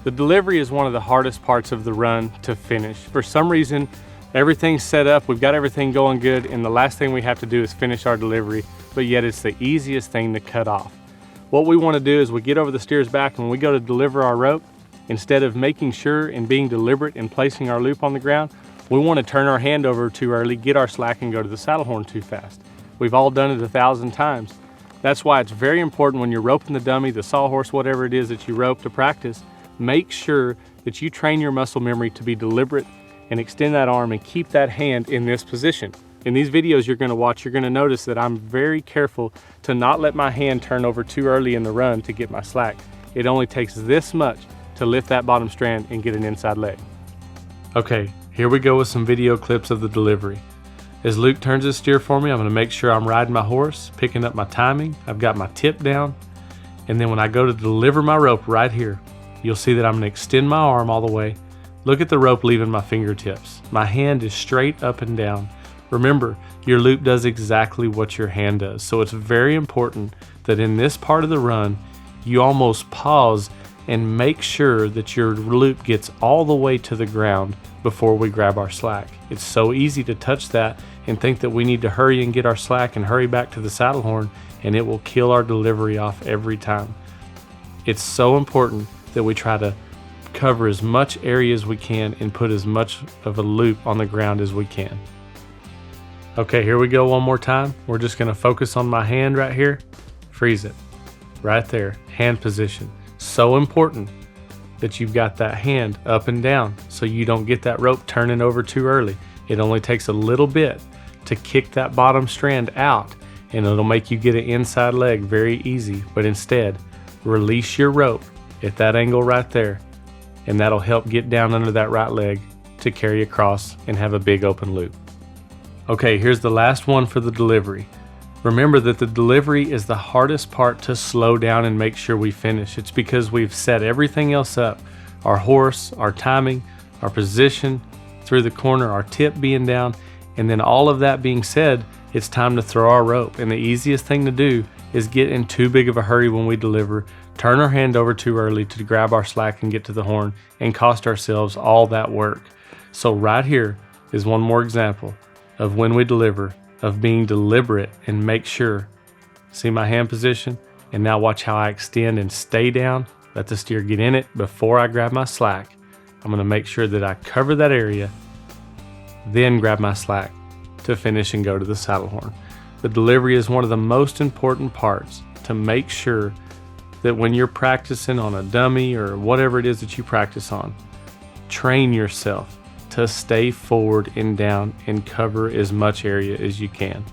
The delivery is one of the hardest parts of the run to finish. For some reason, everything's set up, we've got everything going good, and the last thing we have to do is finish our delivery, but yet it's the easiest thing to cut off. What we want to do is we get over the steer's back and when we go to deliver our rope, instead of making sure and being deliberate in placing our loop on the ground, we want to turn our hand over too early, get our slack, and go to the saddle horn too fast. We've all done it 1,000 times. That's why it's very important when you're roping the dummy, the sawhorse, whatever it is that you rope to practice, make sure that you train your muscle memory to be deliberate and extend that arm and keep that hand in this position. In these videos you're going to watch, you're going to notice that I'm very careful to not let my hand turn over too early in the run to get my slack. It only takes this much to lift that bottom strand and get an inside leg. Okay, here we go with some video clips of the delivery. As Luke turns his steer for me, I'm going to make sure I'm riding my horse, picking up my timing. I've got my tip down. And then when I go to deliver my rope right here, you'll see that I'm going to extend my arm all the way. Look at the rope leaving my fingertips. My hand is straight up and down. Remember, your loop does exactly what your hand does. So it's very important that in this part of the run, you almost pause and make sure that your loop gets all the way to the ground before we grab our slack. It's so easy to touch that and think that we need to hurry and get our slack and hurry back to the saddle horn, and it will kill our delivery off every time. It's so important that we try to cover as much area as we can and put as much of a loop on the ground as we can. Okay, here we go one more time. We're just gonna focus on my hand right here. Freeze it, right there, hand position. So important that you've got that hand up and down so you don't get that rope turning over too early. It only takes a little bit to kick that bottom strand out and it'll make you get an inside leg very easy, but instead, release your rope at that angle right there and that'll help get down under that right leg to carry across and have a big open loop. Okay, here's the last one for the delivery. Remember that the delivery is the hardest part to slow down and make sure we finish. It's because we've set everything else up. Our horse, our timing, our position, through the corner, our tip being down, and then all of that being said, it's time to throw our rope. And the easiest thing to do is get in too big of a hurry when we deliver, turn our hand over too early to grab our slack and get to the horn, and cost ourselves all that work. So right here is one more example of when we deliver, of being deliberate and make sure. See my hand position? And now watch how I extend and stay down. Let the steer get in it before I grab my slack. I'm gonna make sure that I cover that area, then grab my slack to finish and go to the saddle horn. The delivery is one of the most important parts to make sure that when you're practicing on a dummy or whatever it is that you practice on, train yourself to stay forward and down and cover as much area as you can.